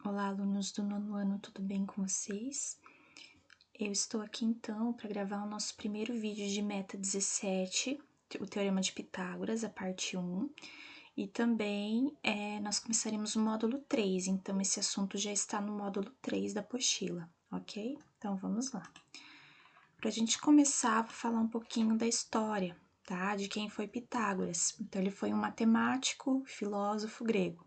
Olá, alunos do 9º ano, tudo bem com vocês? Eu estou aqui então para gravar o nosso primeiro vídeo de Meta 17, o Teorema de Pitágoras, a parte 1, e também nós começaremos o módulo 3, então esse assunto já está no módulo 3 da apostila, ok? Então vamos lá. Para a gente começar, vou falar um pouquinho da história, tá? De quem foi Pitágoras. Então ele foi um matemático, filósofo grego.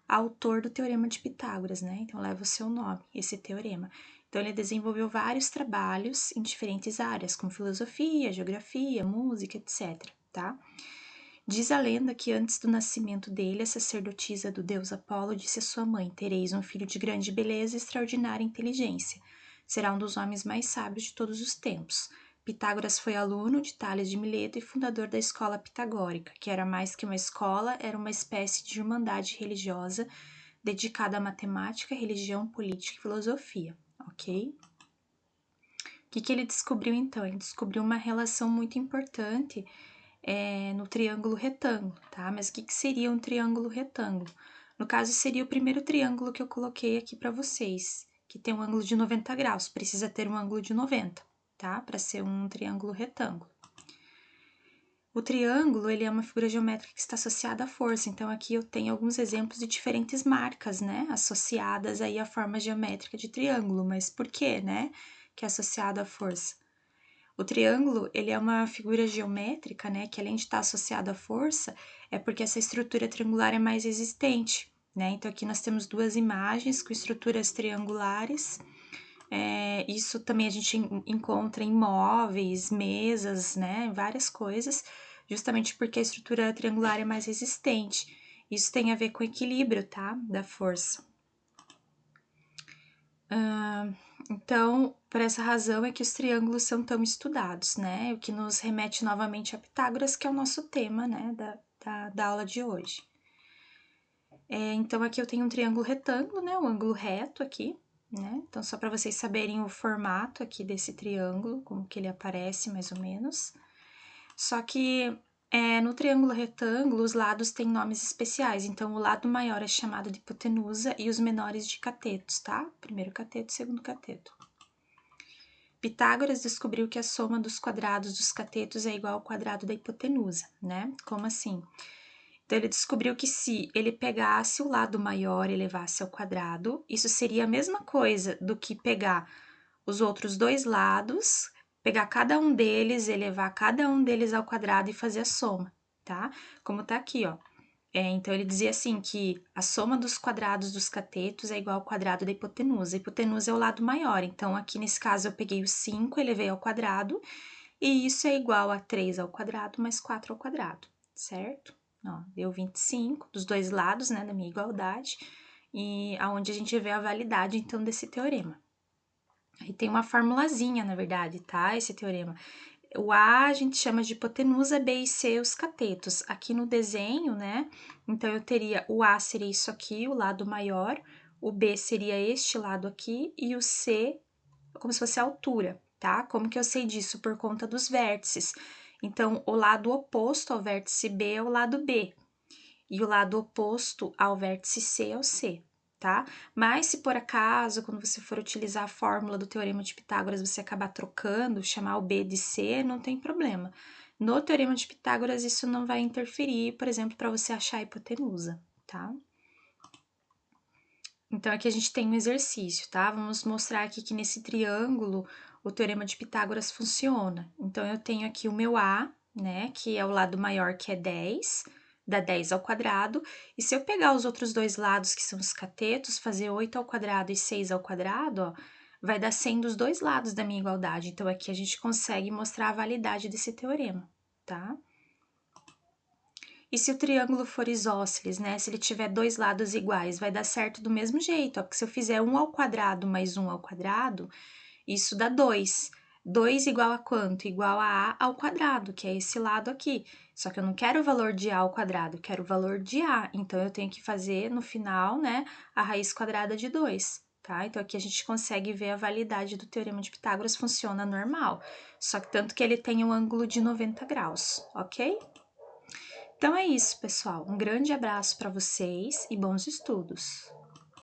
Autor do Teorema de Pitágoras, né? Então leva o seu nome, esse teorema. Então ele desenvolveu vários trabalhos em diferentes áreas, como filosofia, geografia, música, etc, tá? Diz a lenda que antes do nascimento dele, a sacerdotisa do deus Apolo disse à sua mãe: "Tereis um filho de grande beleza e extraordinária inteligência. Será um dos homens mais sábios de todos os tempos." Pitágoras foi aluno de Tales de Mileto e fundador da escola pitagórica, que era mais que uma escola, era uma espécie de irmandade religiosa dedicada à matemática, religião, política e filosofia, ok? O que ele descobriu então? Ele descobriu uma relação muito importante no triângulo retângulo, tá? Mas o que seria um triângulo retângulo? No caso, seria o primeiro triângulo que eu coloquei aqui para vocês, que tem um ângulo de 90 graus, precisa ter um ângulo de 90, tá? Para ser um triângulo retângulo. O triângulo, ele é uma figura geométrica que está associada à força, então aqui eu tenho alguns exemplos de diferentes marcas, né, associadas aí à forma geométrica de triângulo, mas por quê, né, que é associado à força? O triângulo, ele é uma figura geométrica, né, que além de estar associado à força, é porque essa estrutura triangular é mais resistente, né, então aqui nós temos duas imagens com estruturas triangulares. Isso também a gente encontra em móveis, mesas, né, várias coisas, justamente porque a estrutura triangular é mais resistente. Isso tem a ver com o equilíbrio, tá, da força. Então, por essa razão é que os triângulos são tão estudados, né, o que nos remete novamente a Pitágoras, que é o nosso tema, né, da aula de hoje. Então, aqui eu tenho um triângulo retângulo, né, um ângulo reto aqui, né? Então, só para vocês saberem o formato aqui desse triângulo, como que ele aparece mais ou menos. Só que no triângulo retângulo, os lados têm nomes especiais. Então, o lado maior é chamado de hipotenusa e os menores de catetos, tá? Primeiro cateto, segundo cateto. Pitágoras descobriu que a soma dos quadrados dos catetos é igual ao quadrado da hipotenusa, né? Como assim? Então, ele descobriu que se ele pegasse o lado maior e elevasse ao quadrado, isso seria a mesma coisa do que pegar os outros dois lados, pegar cada um deles, elevar cada um deles ao quadrado e fazer a soma, tá? Como tá aqui, ó. Então, ele dizia assim que a soma dos quadrados dos catetos é igual ao quadrado da hipotenusa. A hipotenusa é o lado maior, então aqui nesse caso eu peguei o 5, elevei ao quadrado, e isso é igual a 3 ao quadrado mais 4 ao quadrado, certo? Ó, deu 25 dos dois lados, né, da minha igualdade, e aonde a gente vê a validade, então, desse teorema. Aí tem uma formulazinha, na verdade, tá, esse teorema. O A a gente chama de hipotenusa, B e C os catetos. Aqui no desenho, né, então eu teria, o A seria isso aqui, o lado maior, o B seria este lado aqui, e o C como se fosse a altura, tá? Como que eu sei disso? Por conta dos vértices. Então, o lado oposto ao vértice B é o lado B, e o lado oposto ao vértice C é o C, tá? Mas se por acaso, quando você for utilizar a fórmula do Teorema de Pitágoras, você acabar trocando, chamar o B de C, não tem problema. No Teorema de Pitágoras, isso não vai interferir, por exemplo, para você achar a hipotenusa, tá? Então, aqui a gente tem um exercício, tá? Vamos mostrar aqui que nesse triângulo o Teorema de Pitágoras funciona. Então, eu tenho aqui o meu A, né, que é o lado maior, que é 10, dá 10 ao quadrado. E se eu pegar os outros dois lados, que são os catetos, fazer 8 ao quadrado e 6 ao quadrado, ó, vai dar 100 dos dois lados da minha igualdade. Então, aqui a gente consegue mostrar a validade desse teorema, tá? E se o triângulo for isósceles, né? Se ele tiver dois lados iguais, vai dar certo do mesmo jeito, ó, porque se eu fizer 1 ao quadrado mais 1 ao quadrado, isso dá 2. 2 igual a quanto? Igual a ao quadrado, que é esse lado aqui. Só que eu não quero o valor de a ao quadrado, eu quero o valor de a. Então, eu tenho que fazer, no final, né, a raiz quadrada de 2, tá? Então, aqui a gente consegue ver a validade do Teorema de Pitágoras, funciona normal. Só que tanto que ele tem um ângulo de 90 graus, ok? Então é isso, pessoal. Um grande abraço para vocês e bons estudos!